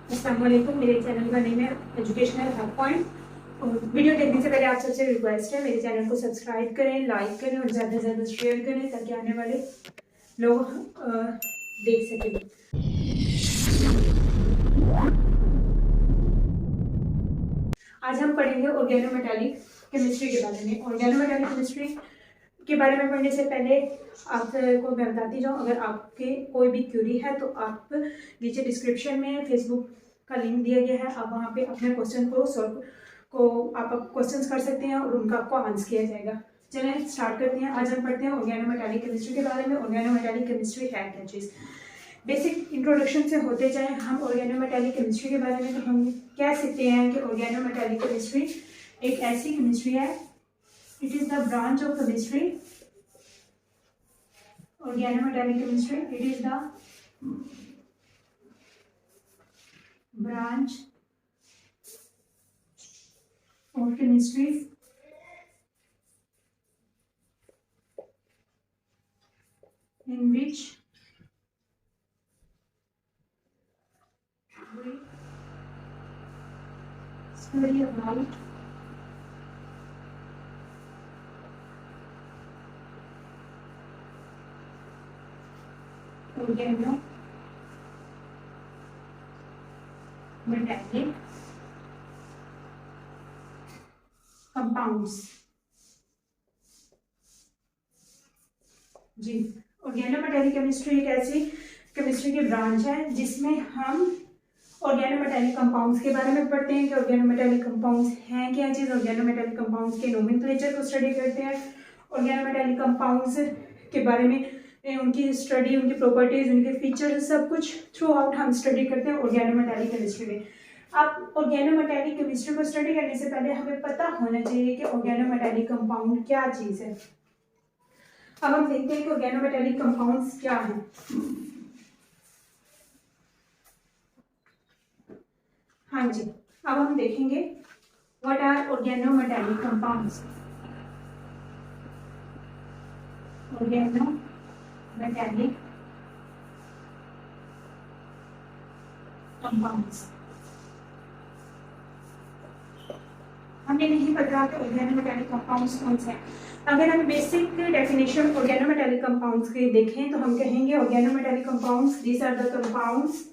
अस्सलाम वालेकुम। मेरे चैनल का नेम है एजुकेशनल हब पॉइंट। और वीडियो देखने से पहले आप सबसे रिक्वेस्ट है मेरे चैनल को सब्सक्राइब करें, लाइक करें और ज़्यादा से ज़्यादा शेयर करें ताकि आने वाले लोग देख सकें। आज हम पढ़ेंगे ऑर्गेनोमेटालिक केमिस्ट्री के बारे में। ऑर्गेनोमेटालिक केमिस्ट्री के बारे में पढ़ने से पहले आपको मैं बताती जाऊँ, अगर आपके कोई भी क्यूरी है तो आप नीचे डिस्क्रिप्शन में फेसबुक का लिंक दिया गया है, आप वहाँ पे अपने क्वेश्चन को आप क्वेश्चंस कर सकते हैं और उनका आपको आंसर किया जाएगा। चलिए स्टार्ट करते हैं। आज हम पढ़ते हैं ऑर्गेनोमेटालिक केमिस्ट्री के बारे में। ऑर्गेनोमेटालिक केमिस्ट्री है क्या चीज़, बेसिक इंट्रोडक्शन से होते जाए हम ऑर्गेनोमेटालिक केमिस्ट्री के बारे में, तो हम क्या सीखते हैं कि ऑर्गेनोमेटालिक केमिस्ट्री एक ऐसी केमिस्ट्री है, it is the branch of chemistry. Organometallic chemistry it is the branch of chemistry in which we study about organometallic compounds। जी, ऑर्गेनोमेटालिक केमिस्ट्री एक ऐसी केमिस्ट्री की ब्रांच है जिसमें हम ऑर्गेनोमेटालिक कंपाउंड्स के बारे में पढ़ते हैं कि ऑर्गेनोमेटालिक कंपाउंड्स हैं क्या चीज़। ऑर्गेनोमेटालिक कंपाउंड्स के नोमेनक्लेचर को स्टडी करते हैं। ऑर्गेनोमेटालिक कंपाउंड्स के बारे में उनकी स्टडी, उनकी प्रॉपर्टीज, उनके फीचर्स, सब कुछ थ्रू आउट हम स्टडी करते हैं ऑर्गेनोमेटालिक केमिस्ट्री में। अब ऑर्गेनोमेटालिक केमिस्ट्री को स्टडी करने से पहले हमें पता होना चाहिए कि ऑर्गेनोमेटालिक कंपाउंड क्या चीज़ है। अब हम देखते हैं कि ऑर्गेनोमेटालिक कंपाउंड्स क्या हैं। हाँ जी, अब हम देखेंगे what are organometallic compounds. Organometallic compounds, हमें नहीं पता कि ऑर्गेनोमेटालिक कंपाउंड्स कौन से हैं। अगर हम बेसिक डेफिनेशन ऑर्गेनोमेटालिक कंपाउंड्स की देखें तो हम कहेंगे organometallic compounds, these are the compounds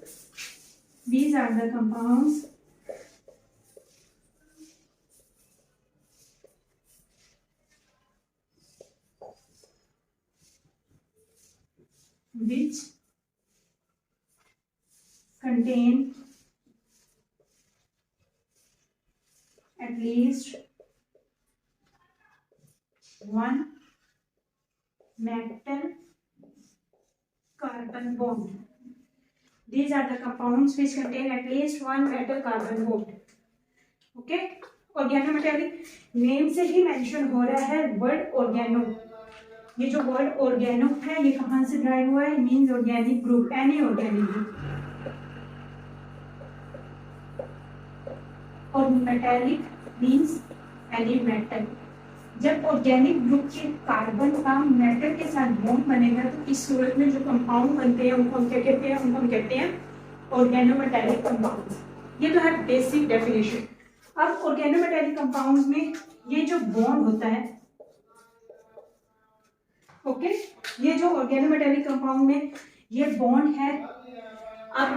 which contain at least one metal carbon bond। These are the compounds which contain at least one metal carbon bond। Okay, organometallic name से ही mention हो रहा है word oregano. ये जो word oregano है ये कहाँ से ड्राइव हुआ है? Means organic group, any organic group. और मेटालिक मीन्स एनी मेटल। जब ऑर्गेनिक ग्रुप के कार्बन का मेटल के साथ बॉन्ड बनेगा तो इस सूरत में जो कंपाउंड बनते हैं उनको हम क्या कहते हैं? उनको हम कहते हैं ऑर्गेनोमेटालिक कंपाउंड्स। ये तो है बेसिक डेफिनेशन। अब ऑर्गेनोमेटालिक कंपाउंड्स में ये जो बॉन्ड होता है, ओके, ये जो ऑर्गेनोमेटालिक कंपाउंड में ये बॉन्ड है, अब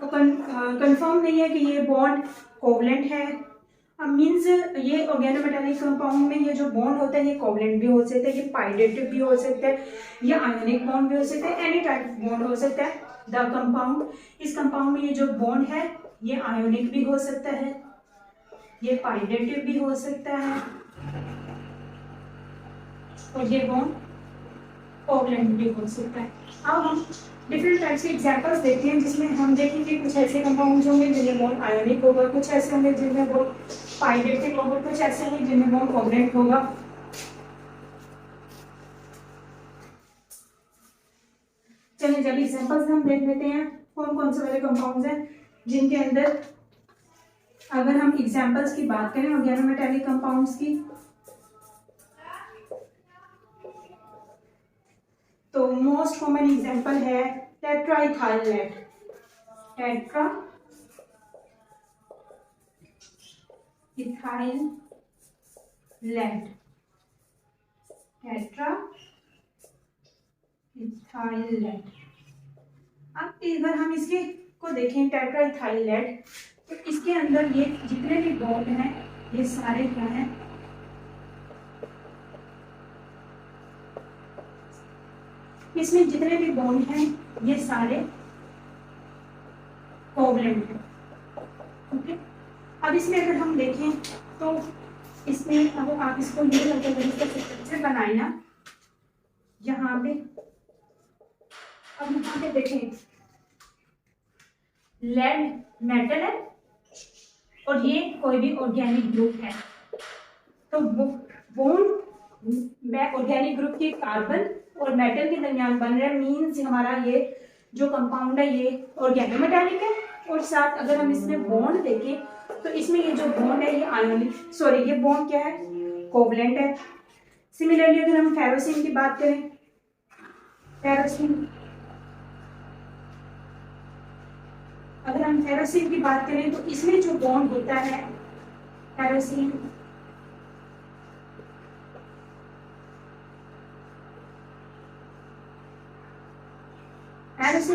कंफर्म नहीं है कि ये बॉन्ड कोवलेंट है। अब मीन्स ये ऑर्गेनोमेटालिक कंपाउंड में ये जो बॉन्ड होता है ये कोवलेंट भी हो सकता है, ये पाइडेटिव भी हो सकता है, ये आयोनिक बॉन्ड भी हो सकता है, एनी टाइप ऑफ बॉन्ड हो सकता है। द कंपाउंड, इस कंपाउंड में ये जो बॉन्ड है ये आयोनिक भी हो सकता है, ये पाइडेटिव भी हो सकता है और ये बॉन्ड कोवलेंट भी हो सकता है। अब हम डिफरेंट टाइप्स के एग्जांपल्स देखते हैं जिसमें हम देखेंगे कुछ ऐसे कंपाउंड्स होंगे जिनमें बॉन्ड आयोनिक होगा, कुछ ऐसे होंगे जिनमें बॉन्ड पाइडेटिव होगा, कुछ ऐसे होंगे जिनमें बॉन्ड कोवलेंट होगा। चलिए जब एग्जांपल्स हम देख लेते हैं कौन कौन से वाले कंपाउंड्स हैं जिनके अंदर, अगर हम एग्जांपल्स की बात करें ऑर्गेनोमेटालिक कंपाउंड्स की, मोस्ट कॉमन एग्जांपल है tetraethyl lead. Tetraethyl ethyl lead, tetra ethyl lead. अब एक बार हम इसके को देखें टेट्रा इथाइल लेड, तो इसके अंदर ये जितने भी बॉन्ड हैं ये सारे क्या हैं, इसमें जितने भी बॉन्ड हैं ये सारे कोवलेंट हैं। ओके, अब इसमें अगर हम देखें तो इसमें अब आप इसको ये स्ट्रक्चर बनाए ना यहाँ पे, अब यहाँ पे देखें लेड मेटल है और ये कोई भी ऑर्गेनिक ग्रुप है, तो बॉन्ड ऑर्गेनिक ग्रुप के कार्बन और मेटल के दरमियान बन रहा है, मीन्स हमारा ये जो कंपाउंड है ये ऑर्गेनोमेटालिक है। और साथ अगर हम इसमें बॉन्ड देखें तो इसमें ये जो बॉन्ड है ये आयोनिक, सॉरी ये बॉन्ड क्या है, कोवलेंट है। सिमिलरली अगर हम फेरोसिन की बात करें, अगर हम फेरोसिन की बात करें तो इसमें जो बॉन्ड होता है फेरोसिन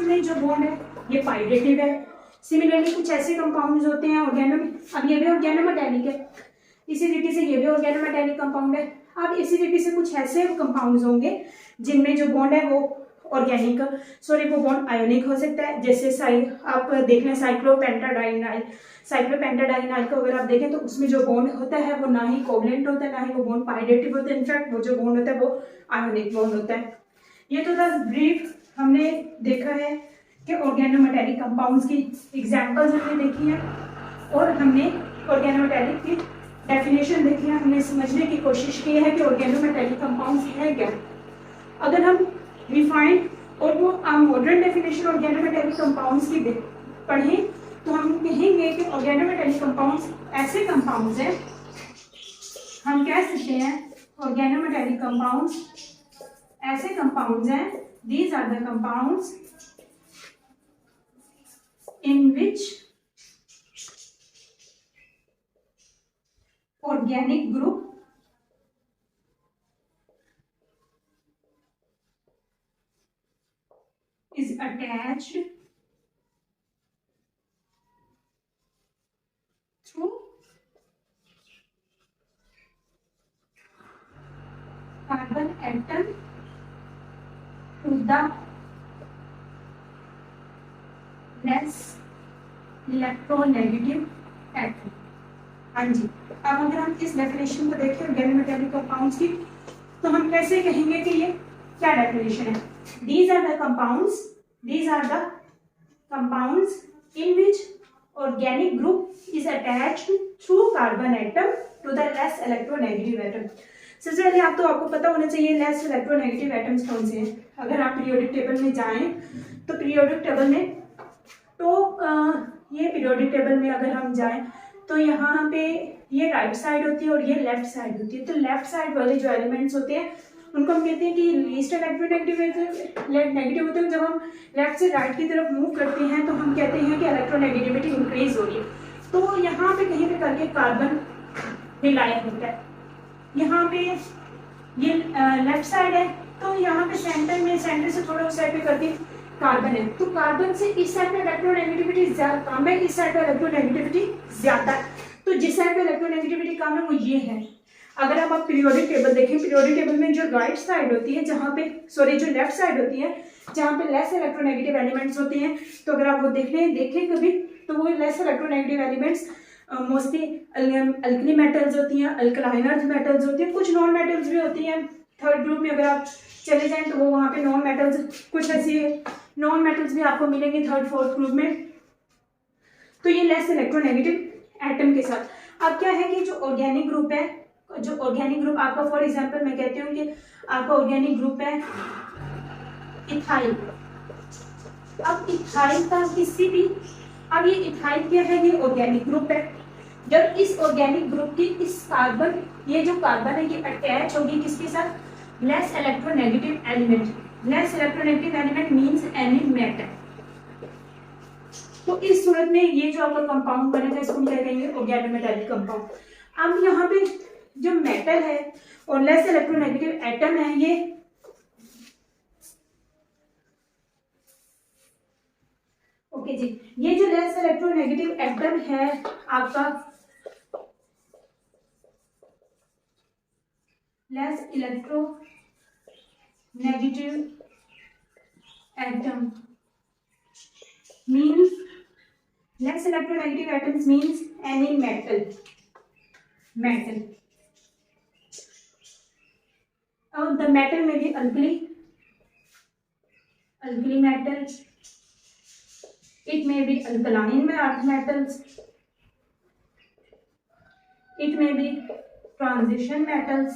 में जो बॉन्ड है ये पाइरेटिव है। सिमिलरली कुछ ऐसे कंपाउंड्स होते हैं अब ये भी ऑर्गेनोमेटालिक है, एसिडिटी से ये भी ऑर्गेनोमेटालिक कंपाउंड है। अब एसिडिटी से कुछ ऐसे कंपाउंड्स होंगे जिनमें जो बॉन्ड है वो ऑर्गेनिक, सॉरी वो बॉन्ड आयोनिक हो सकता है। जैसे आप देख लें साइक्लोपेंटाडाइनाइल को अगर आप देखें तो उसमें जो बॉन्ड होता है वो ना ही कोवलेंट होता है ना ही वो बॉन्ड पाइरेटिव होता है, इनफैक्ट वो जो बॉन्ड होता है वो आयोनिक बॉन्ड होता है। ये तो था ब्रीफ, हमने देखा है कि ऑर्गेनोमेटालिक कंपाउंड्स की एग्जांपल्स हमने देखी है और हमने ऑर्गेनोमेटालिक की डेफिनेशन देखी है, हमने समझने की कोशिश की है कि ऑर्गेनोमेटालिक कंपाउंड्स है क्या। अगर हम रिफाइंड और वो मॉडर्न डेफिनेशन ऑर्गेनोमेटालिक कंपाउंड्स की पढ़ें तो हम कहेंगे कि ऑर्गेनोमेटालिक कंपाउंड्स ऐसे कंपाउंड्स हैं, हम कह सकते हैं ऑर्गेनोमेटालिक कंपाउंड्स ऐसे कंपाउंड्स हैं, these are the compounds in which organic group is attached through carbon atom to the less electronegative atom। हाँ जी, अब अगर हम इस डेफिनेशन को देखें ऑर्गेनोमेटालिक कंपाउंड्स की तो हम कैसे कहेंगे कि ये क्या डेफिनेशन है। These are the compounds in which organic group is attached through carbon atom to the less electronegative atom। सबसे पहले आपको पता होना चाहिए लेस इलेक्ट्रोनेगेटिव एटम्स कौन से हैं। अगर आप पीरियोडिक टेबल में जाएं तो पीरियोडिक टेबल में ये पीरियोडिक टेबल में अगर हम जाएं तो यहाँ पे ये राइट साइड होती है और ये लेफ्ट साइड होती है। तो लेफ्ट साइड वाले जो एलिमेंट्स होते हैं उनको हम कहते हैं कि लीस्ट इलेक्ट्रोनेगेटिव होते हैं। जब हम लेफ्ट से राइट की तरफ मूव करते हैं तो हम कहते हैं कि इलेक्ट्रोनेगेटिविटी इंक्रीज हो रही है। तो यहाँ पे कहीं पे करके कार्बन रिलायन होता है। यहाँ पे ये लेफ्ट साइड है तो यहाँ पे सेंटर से थोड़ा उस साइड पे करके कार्बन है, तो कार्बन से इस साइड पे इलेक्ट्रोनेगेटिविटी कम है, इस साइड पे इलेक्ट्रोनेगेटिविटी ज्यादा है। तो जिस साइड पे इलेक्ट्रोनेगेटिविटी कम है वो ये है। अगर आप पीरियोडिक टेबल देखें, पीरियोडिक टेबल में जो राइट साइड होती है जहाँ पे जो लेफ्ट साइड होती है जहाँ पे लेस इलेक्ट्रोनेगेटिव एलिमेंट्स होते हैं, तो अगर आप वो देखें कभी तो वो less electronegative elements mostly alkali metals होती हैं, अल्कलाइनर मेटल्स होती हैं, कुछ नॉन मेटल्स भी होती हैं। थर्ड ग्रुप में अगर आप चले जाएं तो वो वहाँ पे नॉन मेटल्स कुछ ऐसी नॉन मेटल्स भी आपको मिलेंगे थर्ड फोर्थ ग्रुप में। तो ये लेस इलेक्ट्रोनेगेटिव एटम के साथ। अब क्या है कि जो ऑर्गेनिक ग्रुप है, जो ऑर्गेनिक ग्रुप आपका फॉर एग्जांपल मैं कहती हूँ कि आपका ऑर्गेनिक ग्रुप है इथाइल। अब इथाइल का किसी भी, अब ये इथाइल क्या है, ये ऑर्गेनिक ग्रुप है। जब इस ऑर्गेनिक ग्रुप की इस कार्बन, ये जो कार्बन है ये अटैच होगी किसके साथ, less electronegative element. Less electronegative element means any metal. तो इस सूरत में ये जो आपका कंपाउंड बनेगा इसको हम क्या कहेंगे, ऑर्गेनोमेटालिक कंपाउंड। अब यहाँ पे जो मेटल है और लेस इलेक्ट्रोनेगेटिव एटम है, ये ओके जी, ये जो लेस इलेक्ट्रोनेगेटिव एटम है आपका, less electronegative atom means less electronegative atoms means any metal और the metal may be alkali metal, it may be alkaline metals, it may be transition metals,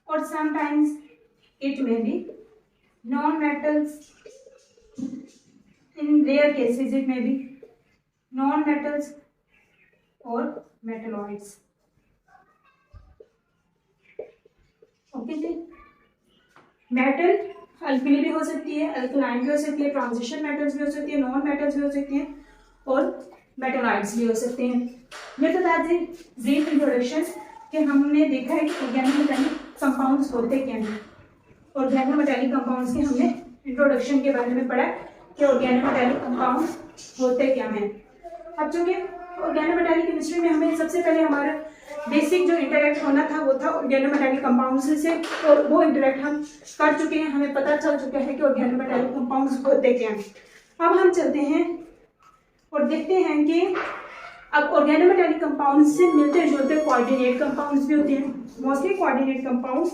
or sometimes it may be non-metals. In rare cases it may be non-metals or metalloids. Okay जी, metal alkali भी हो सकती है, alkaline भी हो सकती है, transition metals भी हो सकती है, नॉन मेटल्स भी हो सकती हैं और मेटलॉइड्स भी हो सकते हैं। मैं बता दें ब्रीफ इंट्रोडक्शन कि हमने देखा है कि ऑर्गेनोमेटेलिक कंपाउंड्स होते क्या हैं। ऑर्गेनोमेटेलिक कंपाउंड्स के हमने इंट्रोडक्शन के बारे में पढ़ा कि ऑर्गेनोमेटेलिक कंपाउंड होते क्या हैं। अब चूंकि ऑर्गेनोमेटेलिक केमिस्ट्री में हमें सबसे पहले हमारा बेसिक जो इंटरेक्ट होना था वो था ऑर्गेनोमेटेलिक कंपाउंड्स से, और वो इंटरेक्ट हम कर चुके हैं, हमें पता चल चुका है कि ऑर्गेनोमेटेलिक कंपाउंड्स होते क्या हैं। अब हम चलते हैं और देखते हैं कि अब ऑर्गेनोमेटेलिक कंपाउंड्स से मिलते जुलते कोऑर्डिनेट कंपाउंड्स भी होते हैं। मोस्टली कोऑर्डिनेट कंपाउंड्स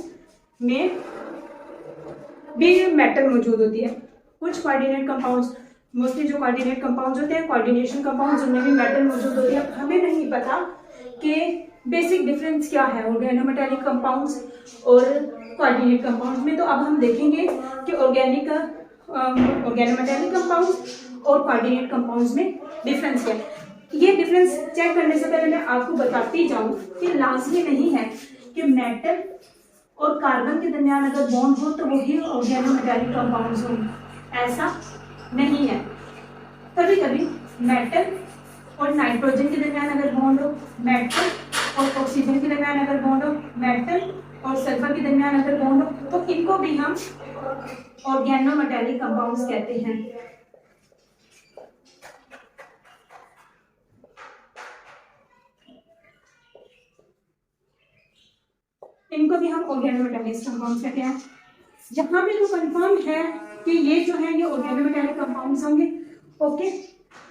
में भी मेटल मौजूद होती है। कुछ कोऑर्डिनेट कंपाउंड्स, मोस्टली जो कोऑर्डिनेट कंपाउंड्स होते हैं कोऑर्डिनेशन कंपाउंड्स, उनमें भी मेटल मौजूद होती है। हमें नहीं पता कि बेसिक डिफरेंस क्या है ऑर्गेनोमेटेलिक कंपाउंड्स और कोऑर्डिनेट कंपाउंड्स में। तो अब हम देखेंगे कि ऑर्गेनोमेटेलिक कंपाउंड्स और कोऑर्डिनेट कंपाउंड्स में डिफरेंस क्या है। ये डिफरेंस चेक करने से पहले मैं आपको बताती जाऊं कि लाजमी नहीं है कि मेटल और कार्बन के दरमियान अगर बॉन्ड हो तो वही ऑर्गेनोमेटेलिक कंपाउंड्स हों, ऐसा नहीं है। कभी कभी मेटल और नाइट्रोजन के दरमियान अगर बॉन्ड हो, मेटल और ऑक्सीजन के दरमियान अगर बॉन्ड हो, मेटल और सल्फर के दरमियान अगर बॉन्ड हो, तो इनको भी हम ऑर्गेनोमेटेलिक कंपाउंड्स कहते हैं। इनको भी हम ऑर्गेनोमेटेलिक कंपाउंड्स कहते हैं। जहां पे जो कंफर्म है कि ये जो है ये ऑर्गेनोमेटेलिक कंपाउंड्स होंगे, ओके,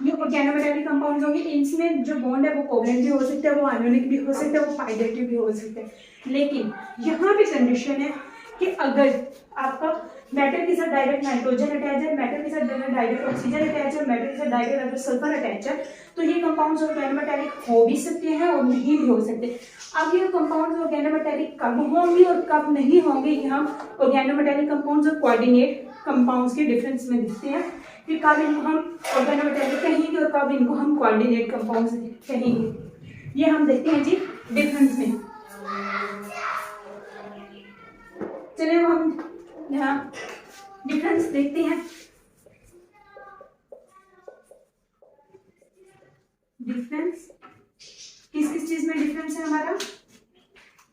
ये ऑर्गेनोमेटेलिक कंपाउंड्स होंगे। इनमें जो बॉन्ड है वो कोवलेंट भी हो सकता है, वो आयोनिक भी हो सकता है, वो पाइरेटिव भी हो सकता है। लेकिन यहाँ पे कंडीशन है कि अगर आपका मेटल के साथ डायरेक्ट नाइट्रोजन अटैच है, मेटल के साथ डायरेक्ट ऑक्सीजन अटैच है, मेटल के साथ डायरेक्ट अगर सल्फर अटैच है, तो ये कंपाउंड्स ऑर्गेनोमेटेलिक हो भी सकते हैं और नहीं भी हो सकते। अब ये कंपाउंड्स ऑर्गेनोमेटेलिक कब होंगे और कब नहीं होंगे, ये हम ऑर्गेनोमेटेलिक कंपाउंड्स और कोऑर्डिनेट कंपाउंड्स के डिफरेंस में देखते हैं कि कब इनको हम ऑर्गेनोमेटेलिक कहेंगे और कब इनको हम कोऑर्डिनेट कंपाउंड्स कहेंगे। ये हम देखते हैं जी डिफरेंस में। चलिए हम यहाँ डिफरेंस देखते हैं। डिफरेंस किस किस चीज में डिफरेंस है हमारा?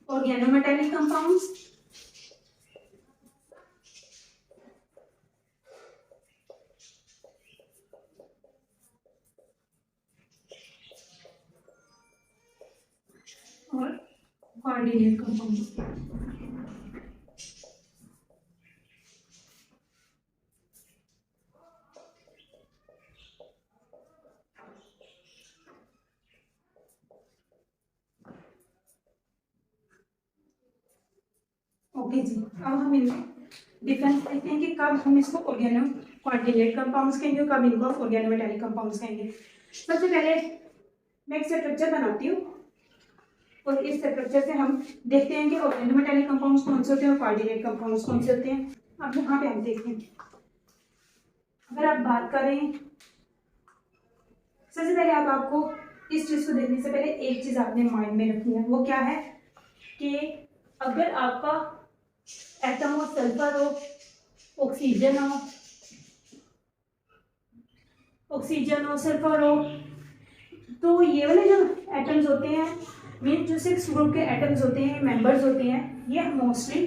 ऑर्गेनोमेटेलिक कंपाउंड्स और कोऑर्डिनेट कंपाउंड्स। ओके जी, अब हम इनमें डिफरेंस देखते हैं कि कब हम इसको कोऑर्डिनेट कंपाउंड्स कहेंगे, कब इनको ऑर्गेनोमेटेलिक कंपाउंड्स कहेंगे। सबसे पहले मैं एक स्ट्रक्चर बनाती हूँ और इस स्ट्रक्चर से हम देखते हैं कि ऑर्गेनोमेटेलिक कंपाउंड्स कौन से होते हैं और कोऑर्डिनेट कंपाउंड्स कौन से होते हैं। अब यहाँ पे हम देखते हैं, अगर आप बात करें, सबसे पहले आपको इस चीज को देखने से पहले एक चीज आपने माइंड में रखनी है, वो क्या है कि अगर आपका एटम हो, सल्फर हो, ऑक्सीजन हो, सल्फर हो, तो ये वाले जो एटम्स होते हैं, मीन जो 6 ग्रुप के एटम्स होते हैं, मेंबर्स होते हैं, ये मोस्टली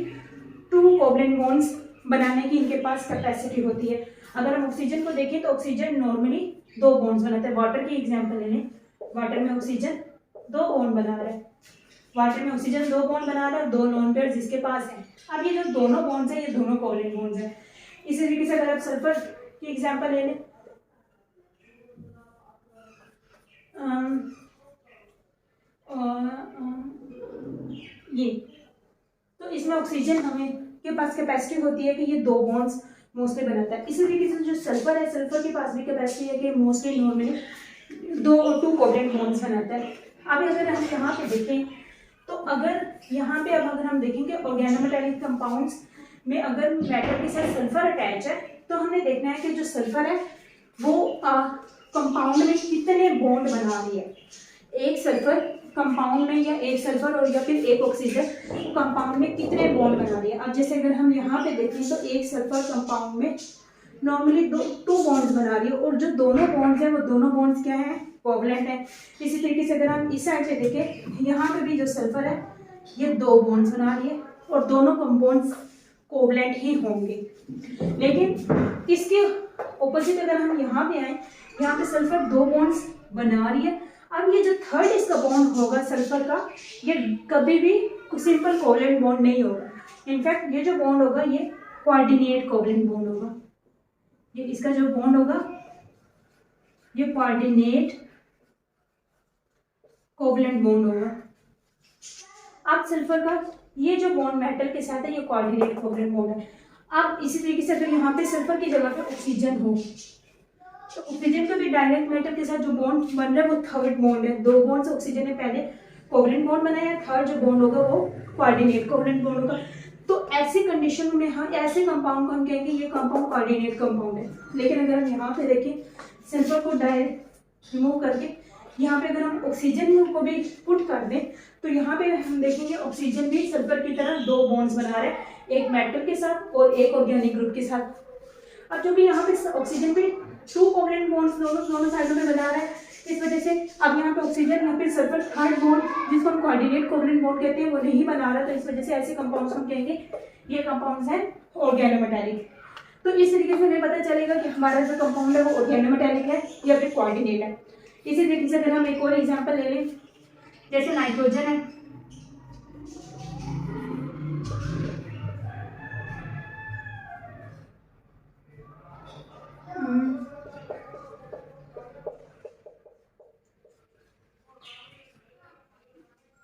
2 कोवलेंट बॉन्ड्स बनाने की इनके पास कैपेसिटी होती है। अगर हम ऑक्सीजन को देखें तो ऑक्सीजन नॉर्मली 2 बॉन्ड्स बनाता है। वाटर की एग्जांपल ले लें, वाटर में ऑक्सीजन 2 बॉन्ड बना रहा है, वाटर में ऑक्सीजन 2 बॉन्ड बना रहा है, 2 लोन पेयर्स इसके पास है। अब ये जो दोनों बॉन्ड्स हैं, ये दोनों कोवलेंट बॉन्ड्स हैं। इसी तरीके से अगर आप सल्फर की एग्जांपल ले लें, ये तो इसमें ऑक्सीजन हमें के पास कैपेसिटी होती है कि ये 2 बॉन्ड्स मोस्टली बनाता है। इसी तरीके से जो सल्फर है, सल्फर के पास भी कैपेसिटी है कि मोस्टली नॉर्मली 2 कोवलेंट बॉन्ड्स बनाता है। अब अगर हम यहाँ पे देखें तो अगर यहाँ पे अब अगर हम देखेंगे ऑर्गेनोमेटेलिक कंपाउंड्स में अगर मेटल के साथ सल्फर अटैच है तो हमें देखना है कि जो सल्फर है वो कंपाउंड में कितने बॉन्ड बना रही है। एक सल्फर कंपाउंड में या एक सल्फर और या फिर एक ऑक्सीजन कंपाउंड में कितने बॉन्ड बना रही है। अब जैसे अगर हम यहाँ पे देखें तो एक सल्फर कंपाउंड में नॉर्मली 2 बॉन्ड्स बना रही है और जो दोनों बॉन्ड्स हैं वो दोनों बॉन्ड्स क्या हैं, कोवलेंट है। इसी तरीके से अगर हम इस साइड से देखें, यहाँ पे भी जो सल्फर है ये 2 बॉन्ड्स बना रही है और दोनों कंपाउंड्स कोवलेंट ही होंगे। लेकिन इसके ऑपोजिट अगर हम यहाँ पे आए, यहाँ पे सल्फर 2 बॉन्ड्स बना रही है। अब ये जो थर्ड इसका बॉन्ड होगा सल्फर का, ये कभी भी सिंपल कोवलेंट बॉन्ड नहीं होगा। इनफैक्ट ये जो बॉन्ड होगा ये कोऑर्डिनेट कोवलेंट बॉन्ड होगा। ये इसका जो बॉन्ड होगा ये कोऑर्डिनेट कोवलेंट बॉन्ड होगा। अब सल्फर का ये जो बॉन्ड मेटल के साथ है ये कोऑर्डिनेट कोवलेंट बॉन्ड है। अब इसी तरीके से अगर यहाँ पे सल्फर की जगह पे ऑक्सीजन हो तो ऑक्सीजन का भी डायरेक्ट मेटल के साथ जो बॉन्ड बन रहा है वो थर्ड बॉन्ड है। 2 बॉन्ड्स ऑक्सीजन ने पहले कोवलेंट बॉन्ड बनाया, थर्ड जो बॉन्ड होगा वो कोऑर्डिनेट कोवलेंट बॉन्ड होगा। तो ऐसी कंडीशन में हम ऐसे कंपाउंड को हम कहेंगे ये कंपाउंड कोऑर्डिनेट कंपाउंड है। लेकिन अगर हम यहाँ पे देखें सल्फर को डायरेक्ट रिमूव करके यहाँ पे अगर हम ऑक्सीजन को भी पुट कर दें तो यहाँ पे हम देखेंगे ऑक्सीजन भी सल्फर की तरह 2 बॉन्ड्स बना रहा है, एक मेटल के साथ और एक ऑर्गेनिक ग्रुप के साथ। अब जो भी यहाँ पे ऑक्सीजन भी 2 कोवलेंट बॉन्ड्स दोनों साइडों में बना रहा है, इस वजह से अब यहाँ पे ऑक्सीजन या फिर सल्फर थर्ड बॉन्ड जिसको हम कोऑर्डिनेट कोवलेंट बॉन्ड कहते हैं वो नहीं बना रहा। तो इस वजह से ऐसे कंपाउंड्स हम कहेंगे ये कंपाउंड्स हैं ऑर्गेनोमेटेलिक। तो इस तरीके से हमें पता चलेगा कि हमारा जो कंपाउंड है वो ऑर्गेनोमेटेलिक है या फिर कोऑर्डिनेट है। इसी तरीके से अगर हम एक और एग्जांपल ले लें, जैसे नाइट्रोजन है,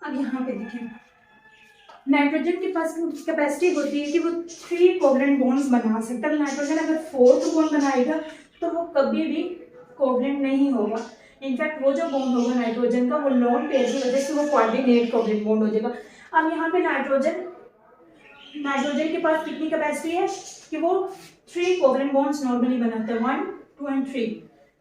अब यहाँ पे देखें नाइट्रोजन के पास कैपेसिटी होती है कि वो 3 कोवलेंट बॉन्ड्स बना सकता है। नाइट्रोजन अगर 4th बॉन्ड बनाएगा तो वो कभी भी कोवलेंट नहीं होगा। इनफैक्ट वो जो बॉन्ड होगा नाइट्रोजन का वो लोन पेयर की वजह से वो कोऑर्डिनेट कोवलेंट बॉन्ड हो जाएगा। अब यहाँ पे नाइट्रोजन के पास कितनी कैपेसिटी है कि वो 3 कोवलेंट बॉन्ड्स नॉर्मली बनाता है, 1, 2 एंड 3।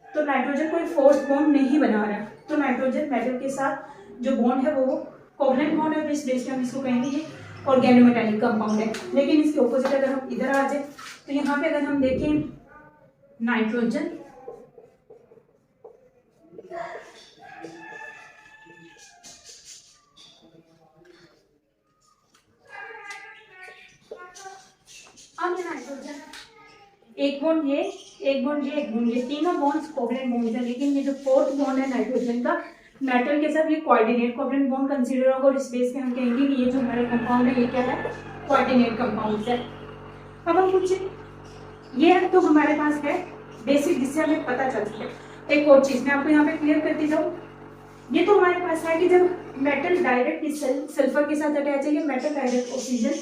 तो नाइट्रोजन कोई 4th बॉन्ड नहीं बना रहा है। तो नाइट्रोजन मेटल के साथ जो बॉन्ड है वो कोवलेंट बॉन्ड है, इस बेस पे हम इसको कहेंगे ये ऑर्गेनोमेटेलिक कंपाउंड है। लेकिन इसके ऑपोजिट अगर हम इधर आ जाए तो यहाँ पे अगर हम देखें नाइट्रोजन एक बॉन्ड ये, एक बॉन्ड ये, एक बॉन्ड ये, तीनों बॉन्ड्स कोवलेंट बॉन्ड्स है। लेकिन ये जो 4th बॉन्ड है नाइट्रोजन का मेटल के साथ ये कोऑर्डिनेट कोवलेंट बॉन्ड कंसीडर होगा और इस बेस पे हम कहेंगे कि ये जो हमारा कंपाउंड है ये क्या है, कोऑर्डिनेट कंपाउंड है। अब हम कुछ ये तो हमारे पास है बेसिक जिससे हमें पता चल सके। एक और चीज मैं आपको यहाँ पे क्लियर करती जाऊँ, ये तो हमारे पास है कि जब मेटल डायरेक्ट सल्फर के साथ अटैच है, ये मेटल डायरेक्ट ऑक्सीजन,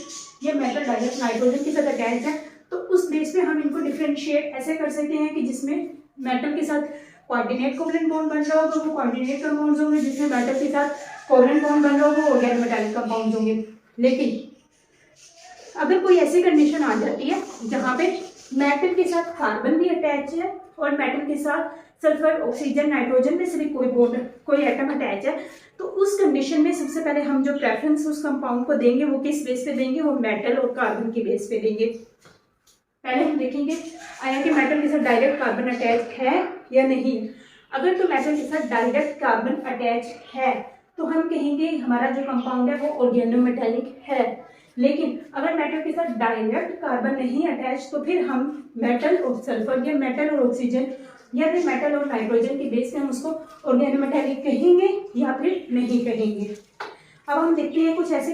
ये मेटल डायरेक्ट नाइट्रोजन के साथ अटैच है। तो उस बेस पे हम इनको डिफरेंशिएट ऐसे कर सकते हैं कि जिसमें मेटल के साथ कोऑर्डिनेट कोवलेंट बॉन्ड बन रहा होगा वो कोऑर्डिनेट कंपाउंड्स होंगे, जिसमें मेटल के साथ कोवलेंट बॉन्ड बन रहा होगा वो ऑर्गेनोमेटेलिक कंपाउंड्स होंगे। लेकिन अगर कोई ऐसी कंडीशन आ जाती है जहाँ पे मेटल के साथ कार्बन भी अटैच है और मेटल के साथ सल्फर, ऑक्सीजन, नाइट्रोजन में से भी कोई एटम अटैच है, तो उस कंडीशन में सबसे पहले हम जो प्रेफरेंस उस कंपाउंड को देंगे वो किस बेस पे देंगे, वो मेटल और कार्बन के बेस पे देंगे। पहले हम देखेंगे आया कि मेटल के साथ डायरेक्ट कार्बन अटैच है या नहीं। अगर तो मेटल के साथ डायरेक्ट कार्बन अटैच है तो हम कहेंगे हमारा जो कंपाउंड है वो ऑर्गेनोमेटेलिक है। लेकिन अगर मेटल के साथ डायरेक्ट कार्बन नहीं अटैच तो फिर हम मेटल और सल्फर या मेटल और ऑक्सीजन या फिर मेटल और नाइट्रोजन के बेस पे हम उसको ऑर्गेनोमेटेलिक कहेंगे या फिर नहीं कहेंगे। अब हम देखते हैं कुछ ऐसे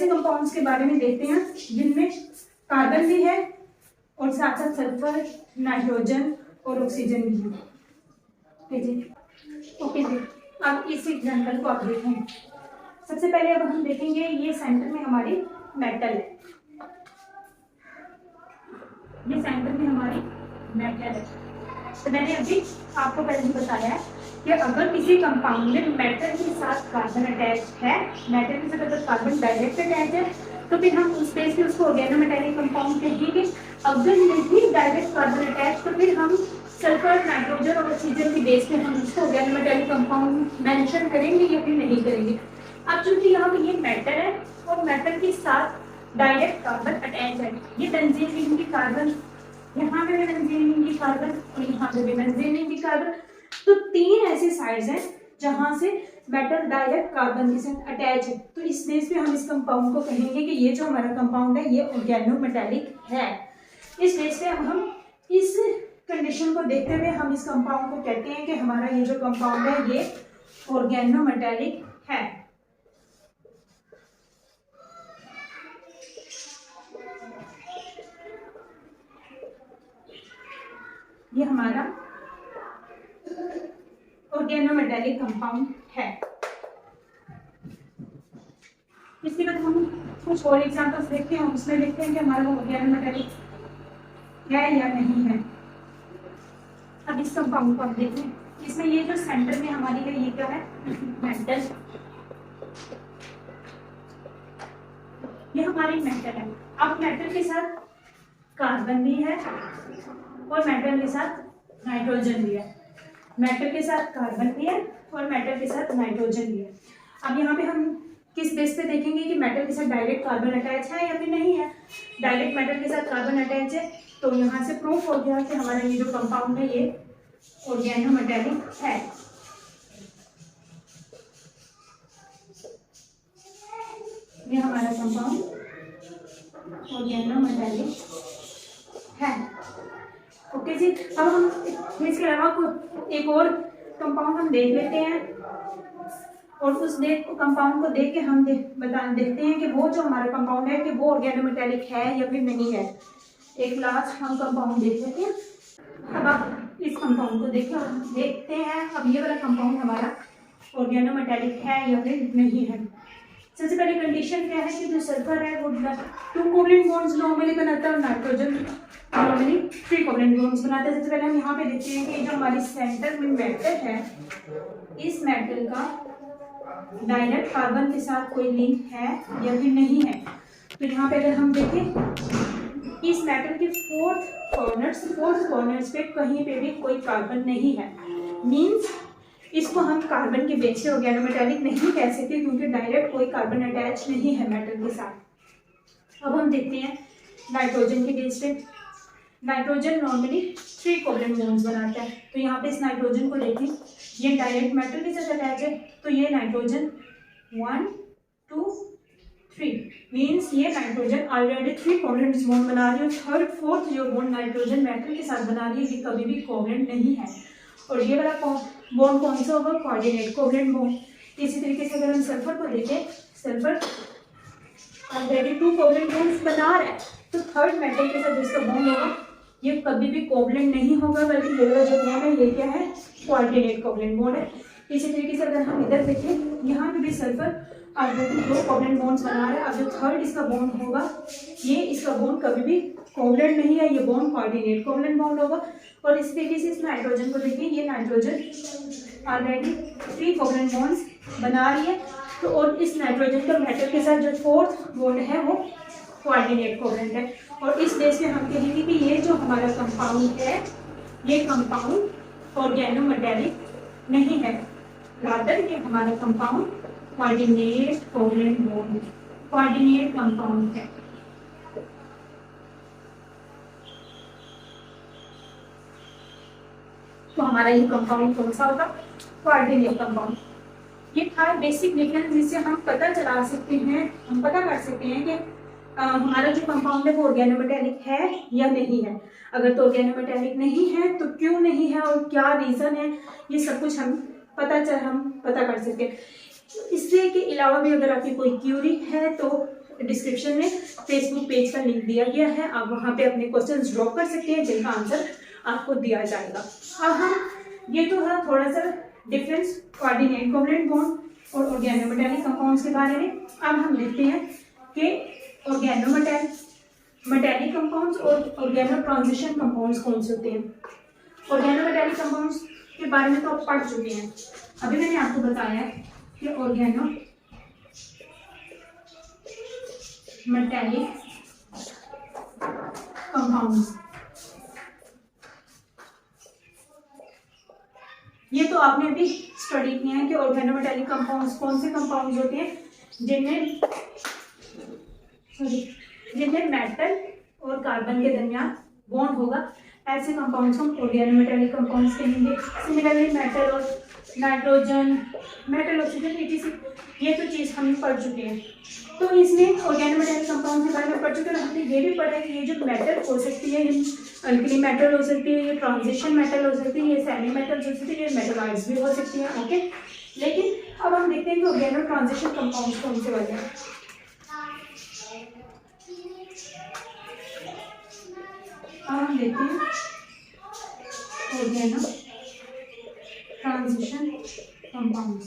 कंपाउंड्स के बारे में देखते हैं जिनमें कार्बन भी है और साथ साथ सल्फर, नाइट्रोजन और ऑक्सीजन भी है। ओके जी, अब इस एग्जाम्पल को आप देखें। सबसे पहले अब हम देखेंगे ये सेंटर में हमारी मेटल है, ये सेंटर में हमारी मेटल है। तो मैंने अभी आपको पहले बताया है कि अगर किसी कंपाउंड में मेटल के साथ कार्बन अटैच है, मेटल के साथ अगर कार्बन डायरेक्ट अटैच है तो फिर हम उस बेस पे उसको ऑर्गेनोमेटेलिक कंपाउंड कहेंगे। अगर नहीं डायरेक्ट कार्बन अटैच तो फिर हम सल्फर, नाइट्रोजन और ऑक्सीजन के बेस पे हम उसको ऑर्गेनोमेटेलिक कंपाउंड मेंशन करेंगे या फिर नहीं करेंगे। अब चूंकि यहाँ पे ये मेटल है और मेटल के साथ डायरेक्ट कार्बन अटैच है, ये बेंजीन रिंग की कार्बन, यहाँ पे भी बेंजीन रिंग की कार्बन और यहाँ पे भी बेंजीन रिंग की कार्बन, तो तीन ऐसे साइड्स हैं जहां से मेटल डायरेक्ट कार्बन के साथ अटैच है। तो इस बेस पे हम इस कंपाउंड को कहेंगे कि ये जो हमारा कंपाउंड है ये ऑर्गेनोमेटेलिक है। इस बेस पे हम इस कंडीशन को देखते हुए हम इस कंपाउंड को कहते हैं कि हमारा ये जो कंपाउंड है ये ऑर्गेनोमेटेलिक है। ये हमारा ऑर्गेनोमेटेलिक कंपाउंड है। इसके बाद हम कुछ और एग्जांपल्स देखते हैं, उसमें देखते हैं कि हमारा ऑर्गेनोमेटेलिक है या नहीं है। अब इस कंपाउंड को हम देखें, इसमें ये जो सेंटर में हमारी है ये क्या है, मेटल, ये हमारी मेटल है। अब मेटल के साथ कार्बन भी है और मेटल के साथ नाइट्रोजन भी है, मेटल के साथ कार्बन भी है और मेटल के साथ नाइट्रोजन भी है। अब यहाँ पे हम किस बेस पे देखेंगे कि मेटल के साथ डायरेक्ट कार्बन अटैच है या फिर नहीं है। डायरेक्ट मेटल के साथ कार्बन अटैच है तो यहाँ से प्रूफ हो गया कि हमारा ये जो कंपाउंड है ये ऑर्गेनोमेटेलिक है। ये हमारा कंपाउंड ऑर्गेनोमेटेलिक है। ओके जी, अब हम इसके अलावा एक और कंपाउंड हम देख लेते हैं और उस कंपाउंड को देख के हम देखते हैं कि वो जो हमारा कंपाउंड है कि वो ऑर्गेनोमेटेलिक है या फिर नहीं है। एक लास्ट हम कंपाउंड देख लेते हैं। अब आप इस कंपाउंड को देखते हैं अब ये वाला कंपाउंड हमारा ऑर्गेनोमेटेलिक है या फिर नहीं है। सबसे पहले कंडीशन क्या है कि जो सल्फर है वो 2 कोवलेंट बॉन्ड्स नॉर्मली बनाता है और नाइट्रोजन नॉर्मली 3 कोवलेंट बॉन्ड्स बनाता है। सबसे पहले हम यहाँ पे देखते हैं कि जो हमारी सेंटर में मेटल है, इस मेटल का डायरेक्ट कार्बन के साथ कोई लिंक है या फिर नहीं है। तो यहाँ पे अगर हम देखें इस मेटल के फोर्थ कॉर्नर्स पे कहीं पे भी कोई कार्बन नहीं है, मींस इसको हम कार्बन के बेस से ऑर्गेनोमेटेलिक नहीं कह सकते क्योंकि डायरेक्ट कोई कार्बन अटैच नहीं है मेटल के साथ। अब हम देखते हैं नाइट्रोजन के बेस पे। नाइट्रोजन नॉर्मली 3 कोवलेंट बॉन्ड्स बनाता है, तो यहाँ पे इस नाइट्रोजन को देखें, ये डायरेक्ट मेटल के साथ अटैच है, तो ये नाइट्रोजन 1 2 3 मीन्स ये नाइट्रोजन ऑलरेडी 3 कोवलेंट बॉन्ड बना रही है। थर्ड फोर्थ जो बॉन्ड नाइट्रोजन मेटल के साथ बना रही है ये कभी भी कोवलेंट नहीं है। और ये वाला बॉन्ड कौन सा होगा, कोऑर्डिनेट कोवलेंट बॉन्ड। इसी तरीके से अगर हम सल्फर को देखें, सल्फर ऑलरेडी 2 कोवलेंट बॉन्ड्स बना रहा है, तो थर्ड मेटल के साथ जिसका बॉन्ड होगा ये कभी भी कोवलेंट नहीं होगा, बल्कि ये वाला जो बॉन्ड है ये क्या है, कोऑर्डिनेट कोवलेंट बॉन्ड है। इसी तरीके से अगर हम इधर देखें, यहाँ पे भी सल्फर ऑलरेडी 2 कोवलेंट बॉन्ड्स बना रहा है। अब जो थर्ड इसका बॉन्ड होगा ये इसका बॉन्ड कभी भी कोवलेंट नहीं है, ये बॉन्ड कोऑर्डिनेट कोवलेंट बॉन्ड होगा। और इस तरीके से इस नाइट्रोजन को देखिए, ये नाइट्रोजन ऑलरेडी 3 कोवलेंट बॉन्ड्स बना रही है, तो और इस नाइट्रोजन का मेटल के साथ जो फोर्थ बॉन्ड है वो कोऑर्डिनेट कोवलेंट है। और इस बेस पे हम कहेंगे कि ये जो हमारा कंपाउंड है ये कंपाउंड ऑर्गेनोमेटेलिक नहीं है, रादर ये हमारा compound coordinate covalent bond coordinate compound है। तो हमारा ये कंपाउंड कौन सा होगा, कोऑर्डिनेट कंपाउंड। ये था बेसिक डिफरेंस जिससे हम पता चला सकते हैं, हम पता कर सकते हैं कि हमारा जो कंपाउंड है वो ऑर्गेनोमेटेलिक है या नहीं है। अगर तो ऑर्गेनोमेटेलिक नहीं है तो क्यों नहीं है और क्या रीज़न है, ये सब कुछ हम पता कर सकते हैं। इससे के अलावा भी अगर आपकी कोई क्यूरी है तो डिस्क्रिप्शन में फेसबुक पेज का लिंक दिया गया है, आप वहाँ पे अपने क्वेश्चंस ड्रॉप कर सकते हैं जिनका आंसर आपको दिया जाएगा। अब हम ये तो था थोड़ा सा डिफरेंस कोऑर्डिनेट कोवलेंट बॉन्ड और ऑर्गेनोमेटेलिक कंपाउंड्स के बारे में। अब हम देखते हैं कि ऑर्गेनोमेटेलिक कंपाउंड्स और ऑर्गेनो ट्रांजिशन कंपाउंड्स कौन से होते हैं। ऑर्गेनोमेटेलिक कंपाउंड्स के बारे में तो आप पढ़ चुके हैं, अभी मैंने आपको बताया है कि ऑर्गेनोमेटेलिक कंपाउंड्स, ये तो आपने अभी स्टडी किया है कि ऑर्गेनोमेटेलिक कंपाउंड्स कौन से कंपाउंड्स होते हैं जिनमें मेटल और कार्बन के दरमियान बॉन्ड होगा, ऐसे कंपाउंड्स हम ऑर्गेनोमेटेलिक कंपाउंड्स कहेंगे। सिमिलरली मेटल और नाइट्रोजन, मेटल ऑक्सीजन etc, ये तो चीज़ हम पढ़ चुके हैं। तो इसमें ऑर्गेनोमेटेलिक कंपाउंड्स के बारे में पढ़ चुके हैं। हमने ये भी पढ़ा है कि ये जो मेटल हो सकती है, अल्कली मेटल हो सकती है, ये ट्रांजिशन मेटल हो सकती है, ये सेमी मेटल हो सकती है, ये मेटलाइड्स भी हो सकती है। ओके, लेकिन अब हम देखते हैं कि ऑर्गेनो ट्रांजिशन कंपाउंड्स कौन से वाले हैं। अब हम देखते हैं organo transition compounds.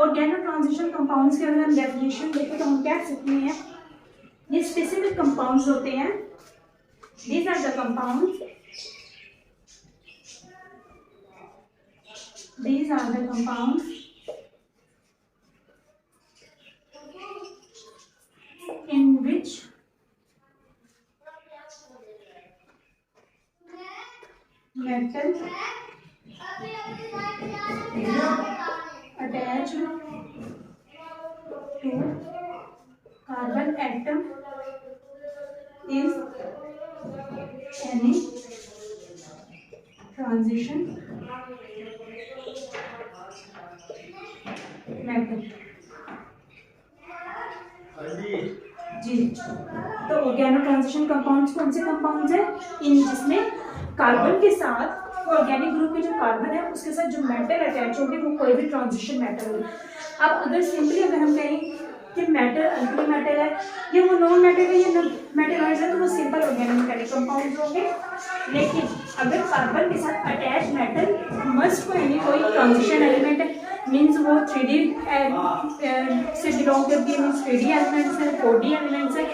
Organo transition compounds के अगर हम डेफिनेशन देखें तो हम कह सकते हैं ये स्पेसिफिक कंपाउंड्स होते हैं। These are the compounds, these are the compounds in which metal attached to carbon atom is any transition metal। जी, तो ऑर्गेनो ट्रांजिशन कंपाउंड्स कौन से कंपाउंड्स हैं, इन जिसमें कार्बन के साथ ऑर्गेनिक ग्रुप में जो कार्बन है उसके साथ जो मेटल अटैच होगी वो कोई भी ट्रांजिशन मेटल होगी। अब अगर सिंपली अगर हम कहें कि मेटल अल्कली मेटल है या वो नॉन मेटल है या मेटलाइज है तो वो सिंपल ऑर्गेनोमेटेलिक कंपाउंड्स होंगे। लेकिन अगर कार्बन के साथ अटैच मेटल मस्ट कोई ट्रांजिशन एलिमेंट है, मीन्स वो 3D से बिलोंग करती है, मीन्स 3D एलिमेंट्स है, 4D एलिमेंट्स है,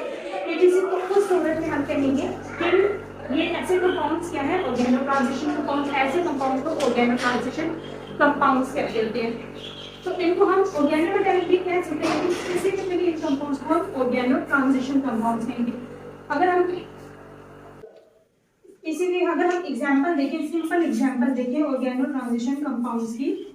etc। तो उस सूरत में हम कहेंगे कि ये ऐसे कंपाउंड्स क्या है, ऑर्गेनो ट्रांजिशन कंपाउंड्स। ऐसे कंपाउंड को ऑर्गेनो ट्रांजिशन कंपाउंड्स कहते हैं। तो इनको हम ऑर्गेनोमेटेलिक भी कह सकते हैं, स्पेसिफिकली इन कंपाउंड्स को हम ऑर्गेनो ट्रांजिशन कंपाउंड्स कहेंगे। अगर हम इसीलिए अगर हम एग्जांपल देखें, सिंपल एग्जांपल देखें ऑर्गेनो ट्रांजिशन कंपाउंड्स की,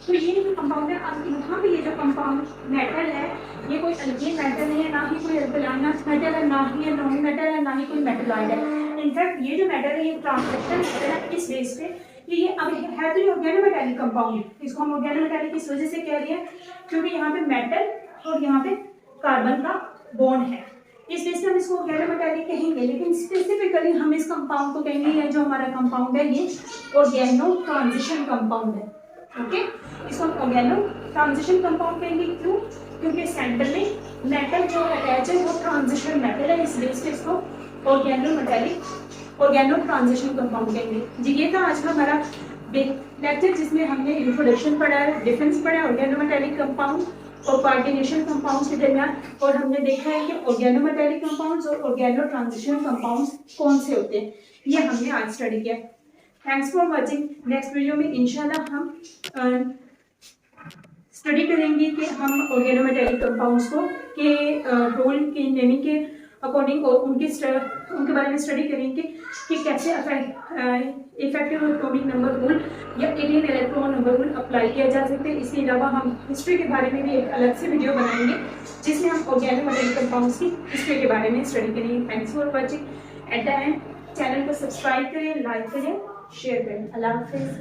तो ये जो कंपाउंड है, अब यहाँ पे ये जो कंपाउंड मेटल है ये कोई अल्कीन मेटल है, ना ही कोई अल्कलाइन मेटल है, ना ही नॉन मेटल है, ना ही कोई मेटलॉइड है। इनफैक्ट ये जो मेटल है ये ट्रांजिशन मेटल है, इस बेस पे कि ये अब है तो ये ऑर्गेनोमेटेलिक कंपाउंड। इसको हम ऑर्गेनोमेटेलिक इस वजह से कह रहे हैं क्योंकि यहाँ पे मेटल और यहाँ पे कार्बन का बॉन्ड है, इस बेस पे हम इसको ऑर्गेनोमेटेलिक कहेंगे। लेकिन स्पेसिफिकली हम इस कंपाउंड को कहेंगे, ये जो हमारा कंपाउंड है ये ऑर्गेनो ट्रांजिशन कंपाउंड है। ओके, इसको हम ऑर्गेनो ट्रांजिशन कंपाउंड कहेंगे। क्यों? क्योंकि सेंटर में मेटल जो अटैच है वो ट्रांजिशन मेटल है, इस बेस पे इसको ऑर्गेनो ट्रांजिशन कंपाउंड कहेंगे। जी, ये था आज का हमारा लेक्चर जिसमें हमने इंट्रोडक्शन पढ़ा है, डिफरेंस पढ़ा है ऑर्गेनोमेटेलिक कंपाउंड और कोऑर्डिनेशन कंपाउंड्स के दरमियान, और हमने देखा है कि ऑर्गेनोमेटेलिक कंपाउंड्स और ऑर्गेनो ट्रांजिशन कंपाउंड्स कौन से होते हैं, ये हमने आज स्टडी किया। Thanks for watching. Next video में इंशाल्लाह हम स्टडी करेंगे कि हम ऑर्गेनोमेटेलिक कंपाउंड्स को के रोल की नेमिंग के अकॉर्डिंग और उनके बारे में स्टडी करेंगे कि कैसे इफेक्टिव एटॉमिक नंबर रूल या 18 इलेक्ट्रॉन नंबर रूल अप्लाई किया जा सकता है। इसके अलावा हम हिस्ट्री के बारे में भी एक अलग से वीडियो बनाएंगे जिसमें हम ऑर्गेनोमेटेलिक कंपाउंड्स की हिस्ट्री के बारे में स्टडी करेंगे। Thanks for watching. At the end channel को सब्सक्राइब करें, लाइक करें, शेयर करें। अल्लाह हाफिज़।